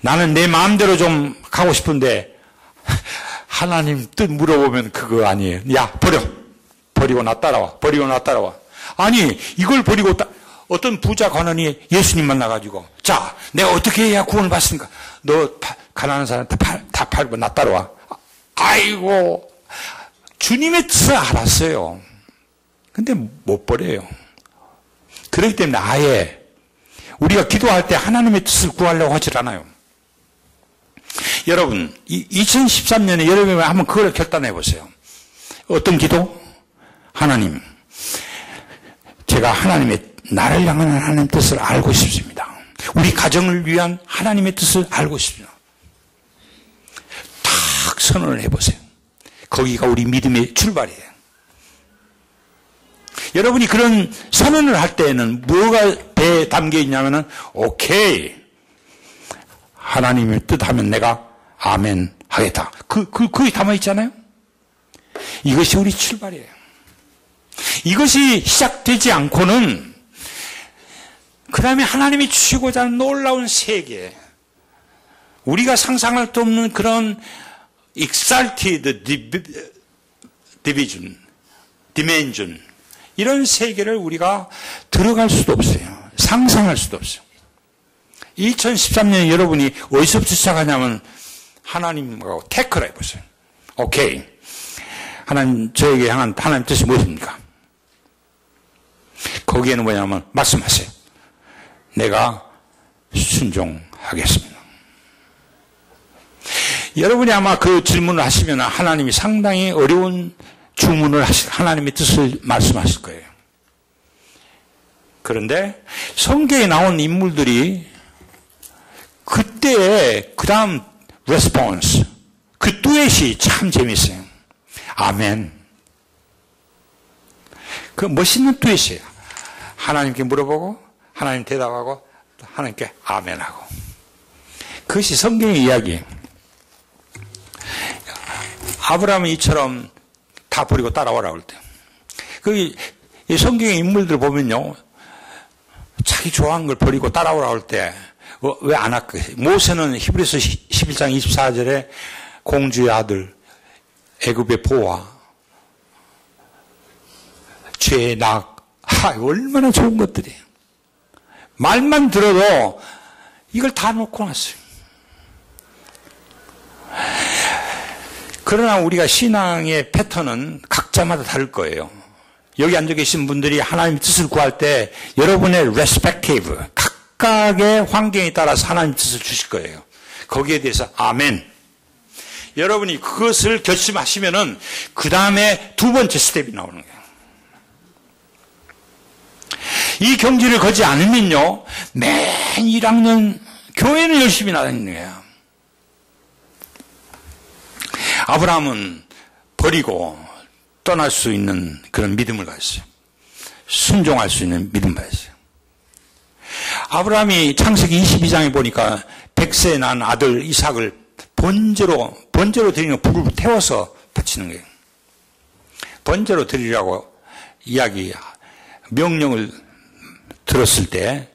나는 내 마음대로 좀 가고 싶은데 하나님 뜻 물어보면 그거 아니에요. 야, 버려. 버리고 나 따라와. 버리고 나 따라와. 아니, 이걸 버리고 어떤 부자 관원이 예수님 만나가지고, 자, 내가 어떻게 해야 구원을 받습니까? 너 가난한 사람 다 팔고 나 따라와. 아이고, 주님의 뜻을 알았어요. 근데 못 버려요. 그렇기 때문에 아예 우리가 기도할 때 하나님의 뜻을 구하려고 하질 않아요. 여러분, 2013년에 여러분이 한번 그걸 결단해 보세요. 어떤 기도? 하나님, 제가 나를 향한 하나님의 뜻을 알고 싶습니다. 우리 가정을 위한 하나님의 뜻을 알고 싶습니다. 딱 선언을 해보세요. 거기가 우리 믿음의 출발이에요. 여러분이 그런 선언을 할 때에는 뭐가 배에 담겨 있냐면은, 오케이. 하나님의 뜻하면 내가 아멘 하겠다. 그게 담아 있잖아요? 이것이 우리 출발이에요. 이것이 시작되지 않고는, 그 다음에 하나님이 주시고자 하는 놀라운 세계, 우리가 상상할 수 없는 그런 exalted dimension, 이런 세계를 우리가 들어갈 수도 없어요. 상상할 수도 없어요. 2013년에 여러분이 어디서부터 시작하냐면 하나님하고 태클을 해보세요. 오케이. 하나님, 저에게 향한 하나님 뜻이 무엇입니까? 거기에는 뭐냐면 말씀하세요. 내가 순종하겠습니다. 여러분이 아마 그 질문을 하시면 하나님이 상당히 어려운 주문을 하나님의 뜻을 말씀하실 거예요. 그런데 성경에 나온 인물들이 그때의 그 다음 레스폰스, 그 듀엣이 참 재밌어요. 아멘. 그 멋있는 듀엣이에요. 하나님께 물어보고 하나님 대답하고 하나님께 아멘하고. 그것이 성경의 이야기예요. 아브라함이 이처럼 다 버리고 따라오라 할 때. 이 성경의 인물들 보면요. 자기 좋아하는 걸 버리고 따라오라 할 때 왜 안 할까? 모세는 히브리서 11장 24절에 공주의 아들, 애굽의 보화, 죄의 낙, 얼마나 좋은 것들이에요. 말만 들어도 이걸 다 놓고 왔어요. 그러나 우리가 신앙의 패턴은 각자마다 다를 거예요. 여기 앉아 계신 분들이 하나님의 뜻을 구할 때 여러분의 respective, 각각의 환경에 따라서 하나님의 뜻을 주실 거예요. 거기에 대해서 아멘. 여러분이 그것을 결심하시면은 그 다음에 두 번째 스텝이 나오는 거예요. 이 경지를 걷지 않으면요, 맨 1학년 교회는 열심히 다니는 거예요. 아브라함은 버리고 떠날 수 있는 그런 믿음을 가졌어요. 순종할 수 있는 믿음을 가졌어요. 아브라함이 창세기 22장에 보니까 100세에 난 아들 이삭을 번제로 드리는 불을 태워서 바치는 거예요. 번제로 드리라고 명령을 들었을 때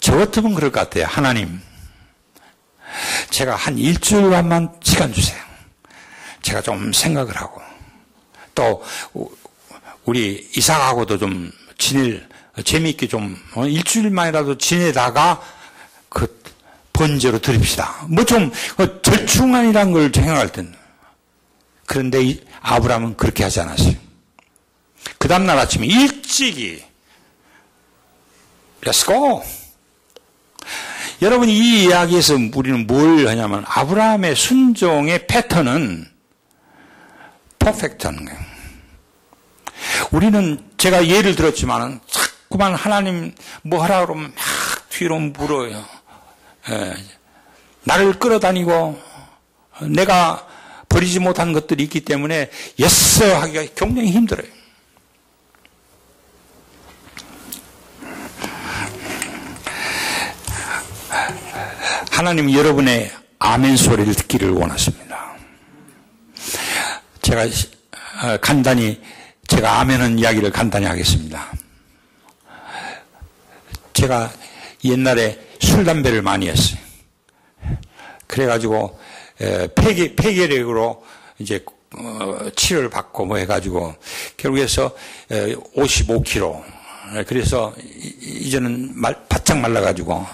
저 같으면 그럴 것 같아요. 하나님, 제가 한 일주일만 시간 주세요. 제가 좀 생각을 하고 또 우리 이삭하고도 좀 재미있게 좀 일주일만이라도 지내다가 그 번제로 드립시다. 뭐 좀 절충안이라는 걸 생각할 때는. 그런데 아브라함은 그렇게 하지 않았어요. 그 다음날 아침에 일찍이 Let's go. 여러분, 이 이야기에서 우리는 뭘 하냐면 아브라함의 순종의 패턴은 퍼펙트한 거예요. 우리는 제가 예를 들었지만은 자꾸만 하나님 뭐 하라 그러면 막 뒤로 물어요. 나를 끌어다니고 내가 버리지 못한 것들이 있기 때문에 예스 하기가 굉장히 힘들어요. 하나님은 여러분의 아멘 소리를 듣기를 원하십니다. 제가 아멘은 이야기를 간단히 하겠습니다. 제가 옛날에 술, 담배를 많이 했어요. 그래가지고 폐결핵으로 이제 치료를 받고 뭐 해가지고 결국에서 55kg. 그래서 이제는 바짝 말라가지고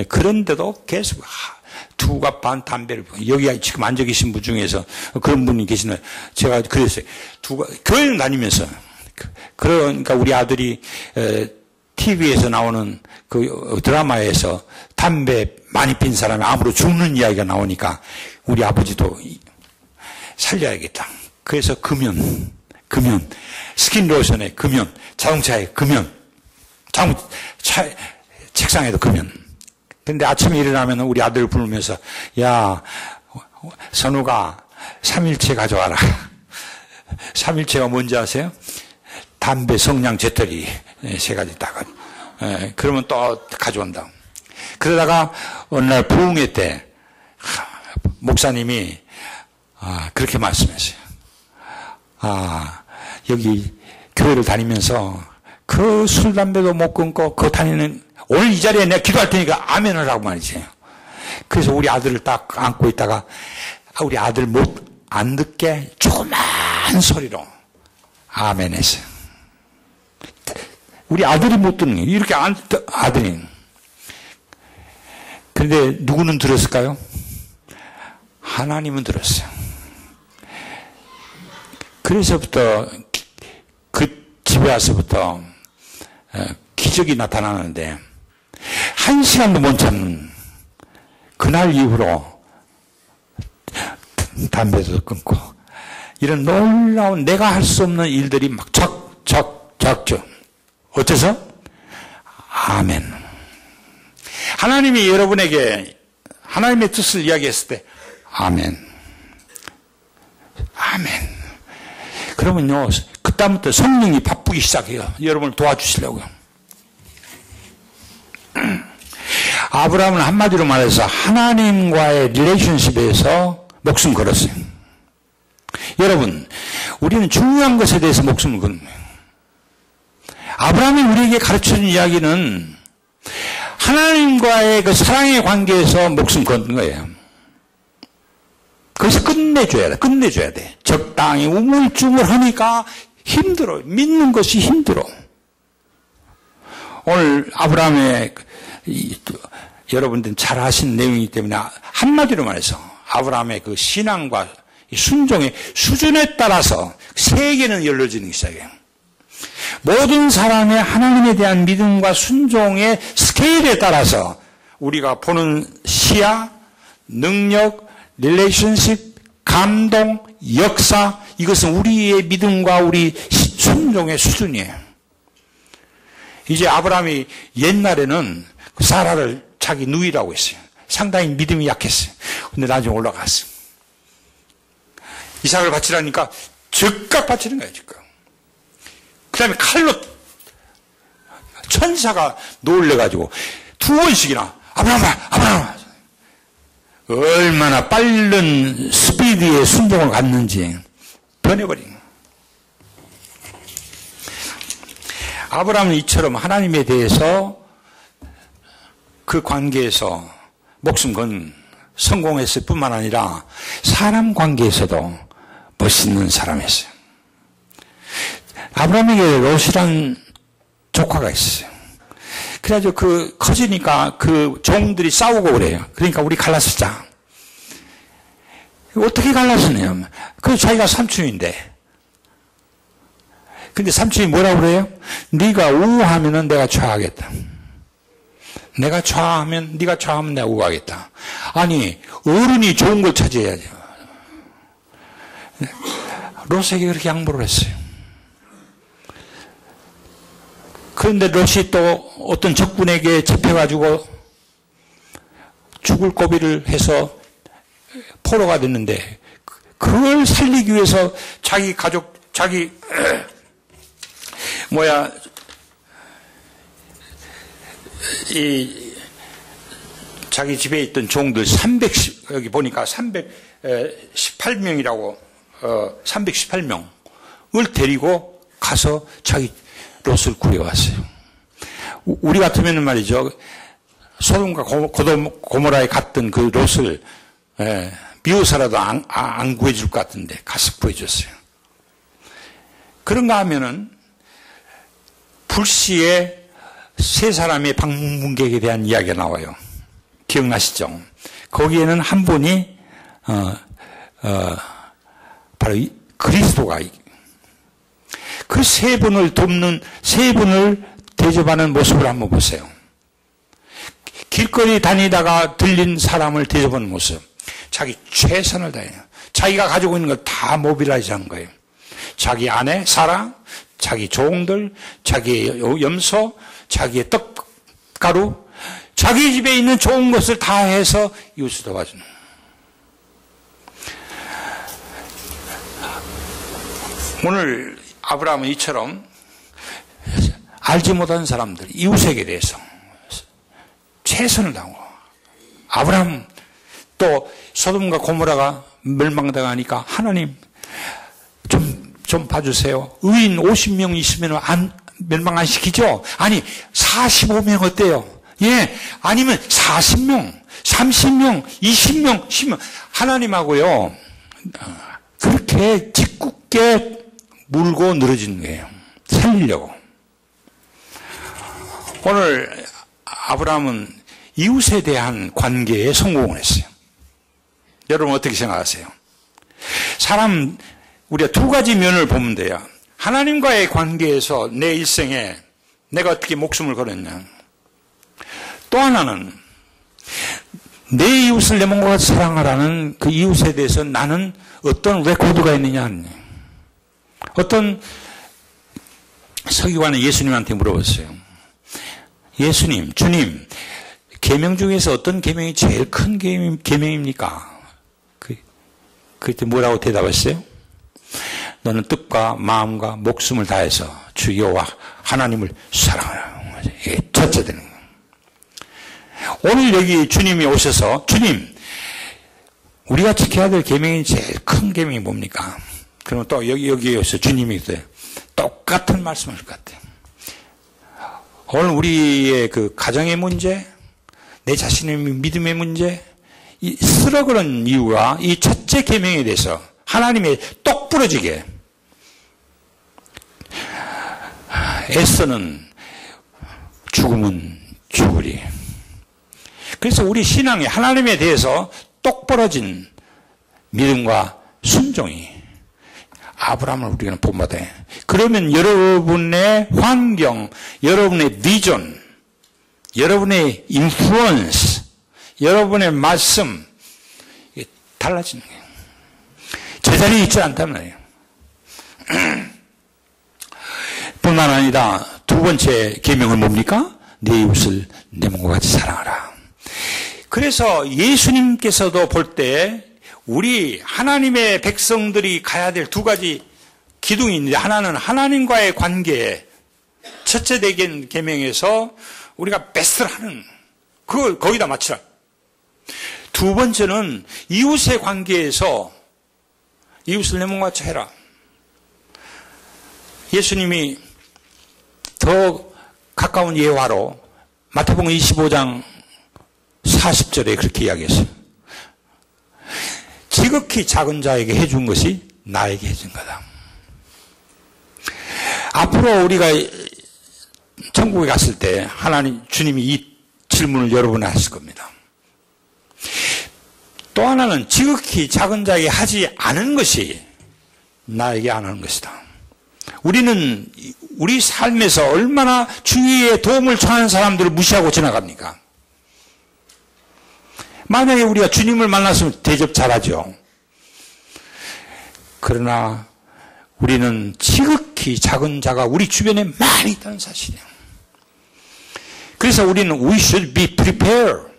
그런데도 계속 두갑 반 담배를 여기 지금 앉아 계신 분 중에서 그런 분이 계시네. 제가 그랬어요. 교회를 다니면서 그러니까 우리 아들이 TV에서 나오는 그 드라마에서 담배 많이 핀 사람이 암으로 죽는 이야기가 나오니까 우리 아버지도 살려야겠다. 그래서 금연, 스킨로션에 금연, 자동차에 금연, 책상에도 금연. 근데 아침에 일어나면 우리 아들을 부르면서, 야, 선우가 3일째 가져와라. 3일째가 뭔지 아세요? 담배, 성냥, 재떨이 3가지 딱. 그러면 또 가져온다. 그러다가 어느 날 부흥회 때 목사님이 그렇게 말씀했어요. 여기 교회를 다니면서 그 술, 담배도 못 끊고 그 다니는 오늘 이 자리에 내가 기도할 테니까 아멘을 하고 말이지. 그래서 우리 아들을 딱 안고 있다가 우리 아들 못 안 듣게 조그만 소리로 아멘 했어요. 우리 아들이 못 듣는 거예요. 이렇게 아들이. 그런데 누구는 들었을까요? 하나님은 들었어요. 그래서부터 그 집에 와서부터 기적이 나타나는데 1시간도 못 참는 그날 이후로 담배도 끊고 이런 놀라운 내가 할 수 없는 일들이 막 적적 어째서? 아멘. 하나님이 여러분에게 하나님의 뜻을 이야기했을 때 아멘. 그러면요 그다음부터 성령이 바쁘기 시작해요. 여러분을 도와주시려고요. 아브라함은 한마디로 말해서 하나님과의 릴레이션십에서 목숨 걸었어요. 여러분, 우리는 중요한 것에 대해서 목숨을 거는 거예요. 아브라함이 우리에게 가르쳐준 이야기는 하나님과의 그 사랑의 관계에서 목숨 거는 거예요. 그래서 끝내줘야 돼. 적당히 우물쭈물하니까 힘들어. 믿는 것이 힘들어. 오늘 아브라함의 여러분들은 잘 아시는 내용이기 때문에 한마디로 말해서 아브라함의 그 신앙과 순종의 수준에 따라서 세계는 열려지는 시작이에요. 모든 사람의 하나님에 대한 믿음과 순종의 스케일에 따라서 우리가 보는 시야, 능력, 릴레이션십, 감동, 역사 이것은 우리의 믿음과 우리 순종의 수준이에요. 이제 아브라함이 옛날에는 그 사라를 자기 누이라고 했어요. 상당히 믿음이 약했어요. 근데 나중에 올라갔어요. 이삭을 바치라니까 즉각 바치는 거예요. 즉각. 그 다음에 칼로 천사가 놀래가지고 2번씩이나 아브라함아 얼마나 빠른 스피드의 순종을 갖는지 변해버린 거예요. 아브라함은 이처럼 하나님에 대해서 그 관계에서 목숨 건 성공했을 뿐만 아니라 사람 관계에서도 멋있는 사람이었어요. 아브라함에게 롯이란 조카가 있어요. 그래가지고 커지니까 그 종들이 싸우고 그래요. 그러니까 우리 갈라쓰자. 어떻게 갈라쓰냐면, 자기가 삼촌인데. 근데 삼촌이 뭐라고 그래요? 네가 우하면은 내가 좌하겠다. 내가 좌하면 네가 좌하면 내가 우하겠다. 아니 어른이 좋은 걸 찾아야죠. 롯에게 그렇게 양보를 했어요. 그런데 롯이 또 어떤 적군에게 잡혀가지고 죽을 고비를 해서 포로가 됐는데 그걸 살리기 위해서 자기 가족 자기 자기 집에 있던 종들 여기 보니까 318명이라고 318명을 데리고 가서 자기 롯을 구해왔어요. 우리 같으면 말이죠. 소돔과 고모라에 갔던 그 롯을 미워서라도 안 구해줄 것 같은데 가서 구해줬어요. 그런가 하면은 불시에 세 사람의 방문객에 대한 이야기가 나와요. 기억나시죠? 거기에는 한 분이 바로 그리스도가, 그 세 분을 돕는, 세 분을 대접하는 모습을 한번 보세요. 길거리 다니다가 들린 사람을 대접하는 모습. 자기 최선을 다해요. 자기가 가지고 있는 걸 다 모빌라이즈 한 거예요. 자기 아내, 사랑, 자기 종들, 자기의 염소, 자기의 떡가루, 자기 집에 있는 좋은 것을 다 해서 이웃을 도와주는. 오늘 아브라함은 이처럼 알지 못하는 사람들, 이웃에게 대해서 최선을 다하고, 아브라함 또 소돔과 고모라가 멸망당하니까 하나님 좀 봐주세요. 의인 50명 있으면 멸망 안 시키죠? 아니 45명 어때요? 예, 아니면 40명, 30명, 20명, 10명 하나님하고요 그렇게 짓궂게 물고 늘어지는 거예요. 살리려고. 오늘 아브라함은 이웃에 대한 관계에 성공을 했어요. 여러분 어떻게 생각하세요? 사람 우리가 두 가지 면을 보면 돼요. 하나님과의 관계에서 내 일생에 내가 어떻게 목숨을 걸었냐. 또 하나는 내 이웃을 내 몸과 같이 사랑하라는 그 이웃에 대해서 나는 어떤 레코드가 있느냐. 어떤 서기관은 예수님한테 물어봤어요. 예수님, 주님, 계명 중에서 어떤 계명이 제일 큰 계명입니까? 그때 뭐라고 대답했어요? 너는 뜻과 마음과 목숨을 다해서 주 여호와 하나님을 사랑하라. 이게 첫째 되는 거예요. 오늘 여기 주님이 오셔서 주님, 우리가 지켜야 될 계명이 제일 큰 계명이 뭡니까? 그러면 또 여기에 오셔서 주님이 있어요. 똑같은 말씀을 할 것 같아요. 오늘 우리의 그 가정의 문제, 내 자신의 믿음의 문제, 이 쓸어그런 이유가 이 첫째 계명에 대해서 하나님의 똑 부러지게 애써는 죽음은 죽으리. 그래서 우리 신앙이 하나님에 대해서 똑 부러진 믿음과 순종이 아브라함을 우리가 본받아야 해. 그러면 여러분의 환경, 여러분의 비전, 여러분의 인플루언스, 여러분의 말씀 달라지는 거예요. 제자리에 있지 않단 말이에요. 뿐만 아니라 두 번째 계명은 뭡니까? 내 이웃을 내 몸과 같이 사랑하라. 그래서 예수님께서도 볼 때 우리 하나님의 백성들이 가야 될 두 가지 기둥이 있는데, 하나는 하나님과의 관계에 첫째 되긴 계명에서 우리가 베스트를 하는 그걸 거기다 맞추라. 두 번째는 이웃의 관계에서 이웃을 내 몸과 같이 해라. 예수님이 더 가까운 예화로 마태복음 25장 40절에 그렇게 이야기했어요. 지극히 작은 자에게 해준 것이 나에게 해준 거다. 앞으로 우리가 천국에 갔을 때 하나님 주님이 이 질문을 여러분에 하실 겁니다. 또 하나는 지극히 작은 자에게 하지 않은 것이 나에게 안 하는 것이다. 우리는 우리 삶에서 얼마나 주위에 도움을 청하는 사람들을 무시하고 지나갑니까? 만약에 우리가 주님을 만났으면 대접 잘하죠. 그러나 우리는 지극히 작은 자가 우리 주변에 많이 있다는 사실이에요. 그래서 우리는 we should be prepared.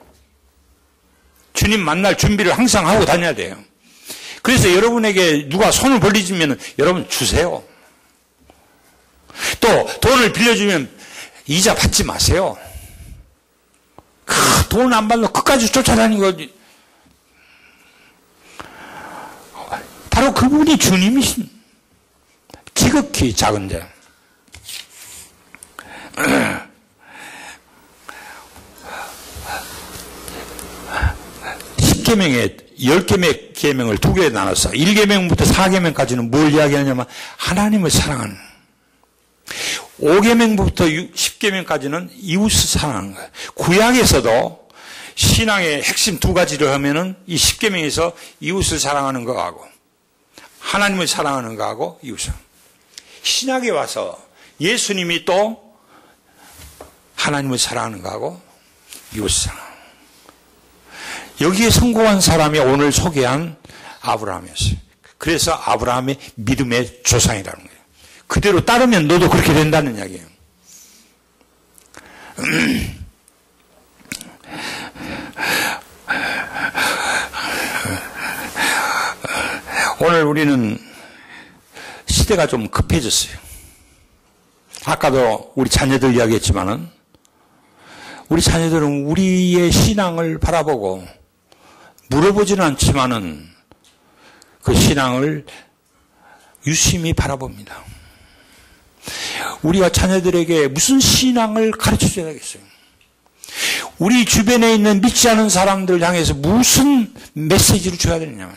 주님 만날 준비를 항상 하고 다녀야 돼요. 그래서 여러분에게 누가 손을 벌리시면 여러분 주세요. 또 돈을 빌려주면 이자 받지 마세요. 돈 안 받는 끝까지 쫓아다니는 거지. 바로 그분이 주님이신 지극히 작은 자. 10계명의 10개의 계명을 2개에 나눴어. 1계명부터 4계명까지는 뭘 이야기하냐면 하나님을 사랑하는. 5계명부터 10계명까지는 이웃을 사랑하는 거예요. 구약에서도 신앙의 핵심 2가지를 하면은 이 10계명에서 이웃을 사랑하는 거하고 하나님을 사랑하는 거하고 이웃을. 신약에 와서 예수님이 또 하나님을 사랑하는 거하고 이웃을 사랑하는 거. 여기에 성공한 사람이 오늘 소개한 아브라함이었어요. 그래서 아브라함의 믿음의 조상이라는 거예요. 그대로 따르면 너도 그렇게 된다는 이야기예요. 오늘 우리는 시대가 좀 급해졌어요. 아까도 우리 자녀들 이야기했지만은 우리 자녀들은 우리의 신앙을 바라보고 물어보지는 않지만은 그 신앙을 유심히 바라봅니다. 우리가 자녀들에게 무슨 신앙을 가르쳐줘야 되겠어요? 우리 주변에 있는 믿지 않은 사람들 향해서 무슨 메시지를 줘야 되느냐면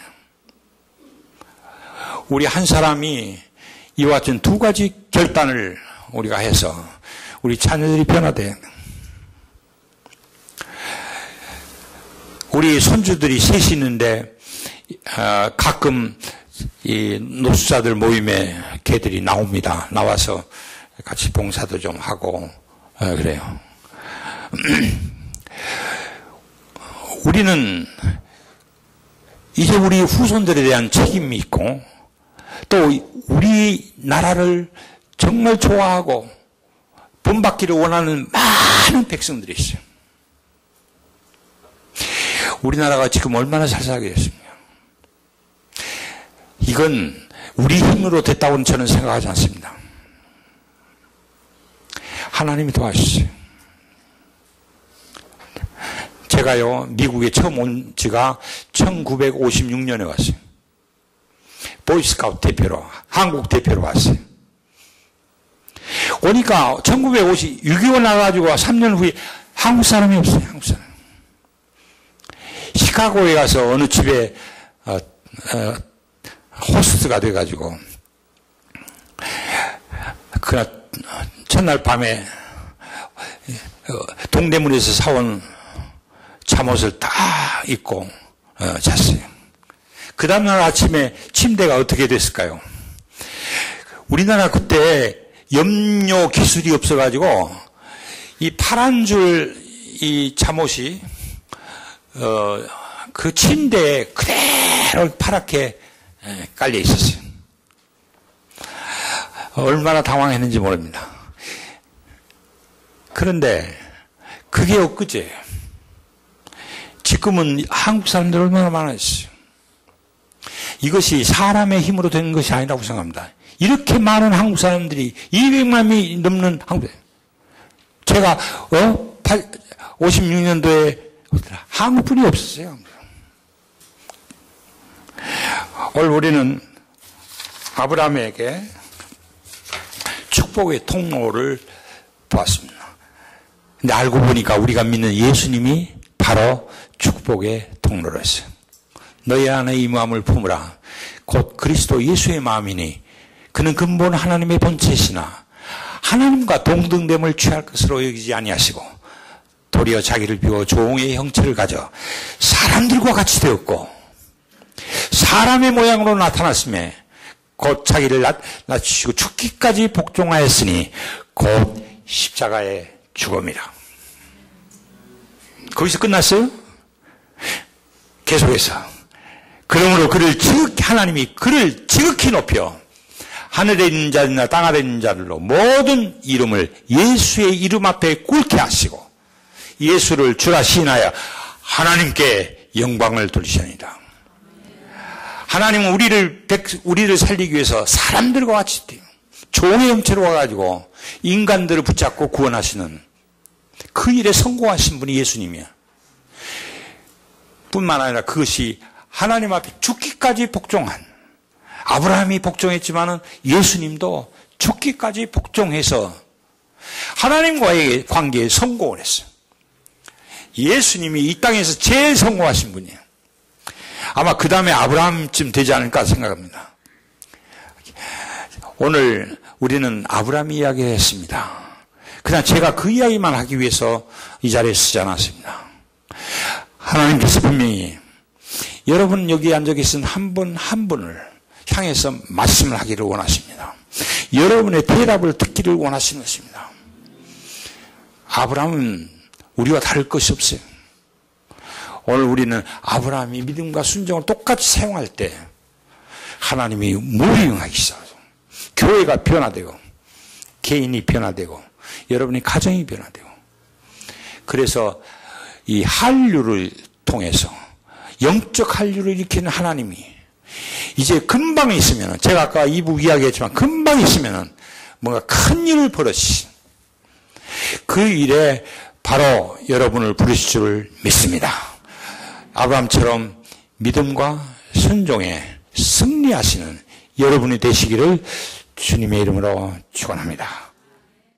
우리 한 사람이 이와 같은 2가지 결단을 우리가 해서 우리 자녀들이 변화돼야 돼요. 우리 손주들이 셋이 있는데 가끔 이 노숙자들 모임에 걔들이 나옵니다. 나와서 같이 봉사도 좀 하고 그래요. 우리는 이제 우리 후손들에 대한 책임이 있고 또 우리 나라를 정말 좋아하고 본받기를 원하는 많은 백성들이 있어요. 우리나라가 지금 얼마나 잘 살게 됐습니까? 이건 우리 힘으로 됐다고는 저는 생각하지 않습니다. 하나님이 도와주셨어요. 제가요, 미국에 처음 온 지가 1956년에 왔어요. 보이스카우트 대표로, 한국 대표로 왔어요. 오니까 6.25 나가지고 3년 후에 한국 사람이 없어요, 한국 사람. 시카고에 가서 어느 집에 호스트가 돼가지고 그날 첫날 밤에 동대문에서 사온 잠옷을 다 입고 잤어요. 그 다음날 아침에 침대가 어떻게 됐을까요? 우리나라 그때 염료 기술이 없어가지고 이 파란 줄 이 잠옷이 그 침대에 그대로 파랗게 깔려 있었어요. 얼마나 당황했는지 모릅니다. 그런데 그게 엊그제예요. 지금은 한국 사람들 얼마나 많아졌어요. 이것이 사람의 힘으로 된 것이 아니라고 생각합니다. 이렇게 많은 한국 사람들이 200만이 넘는 한국 사람. 제가 56년도에 한국분이 없었어요. 오늘 우리는 아브라함에게 축복의 통로를 보았습니다. 근데 알고 보니까 우리가 믿는 예수님이 바로 축복의 통로였어요. 너희 안에 이 마음을 품으라. 곧 그리스도 예수의 마음이니 그는 근본 하나님의 본체시나 하나님과 동등됨을 취할 것으로 여기지 아니하시고 도리어 자기를 비워 종의 형체를 가져 사람들과 같이 되었고 사람의 모양으로 나타났음에 곧 자기를 낮추시고 죽기까지 복종하였으니 곧 십자가의 죽음이라. 거기서 끝났어요? 계속해서 그러므로 하나님이 그를 지극히 높여 하늘에 있는 자들이나 땅 아래 있는 자들로 모든 이름을 예수의 이름 앞에 꿇게 하시고 예수를 주라 시인하여 하나님께 영광을 돌리시니라. 하나님은 우리를 살리기 위해서 사람들과 같이 종의 형체로 와가지고 인간들을 붙잡고 구원하시는 그 일에 성공하신 분이 예수님이야. 뿐만 아니라 그것이 하나님 앞에 죽기까지 복종한, 아브라함이 복종했지만은 예수님도 죽기까지 복종해서 하나님과의 관계에 성공을 했어요. 예수님이 이 땅에서 제일 성공하신 분이에요. 아마 그 다음에 아브라함쯤 되지 않을까 생각합니다. 오늘 우리는 아브라함 이야기 했습니다. 그냥 제가 그 이야기만 하기 위해서 이 자리에 쓰지 않았습니다. 하나님께서 분명히 여러분 여기 앉아 계신 한 분 한 분을 향해서 말씀을 하기를 원하십니다. 여러분의 대답을 듣기를 원하시는 것입니다. 아브라함은 우리와 다를 것이 없어요. 오늘 우리는 아브라함이 믿음과 순종을 똑같이 사용할 때 하나님이 무리응하기 시작하죠. 교회가 변화되고 개인이 변화되고 여러분의 가정이 변화되고 그래서 이 한류를 통해서 영적 한류를 일으키는 하나님이 이제 금방 있으면 제가 아까 2부 이야기했지만 금방 있으면 뭔가 큰 일을 벌이시 그 일에 바로 여러분을 부르실 줄 믿습니다. 아브라함처럼 믿음과 순종에 승리하시는 여러분이 되시기를 주님의 이름으로 축원합니다.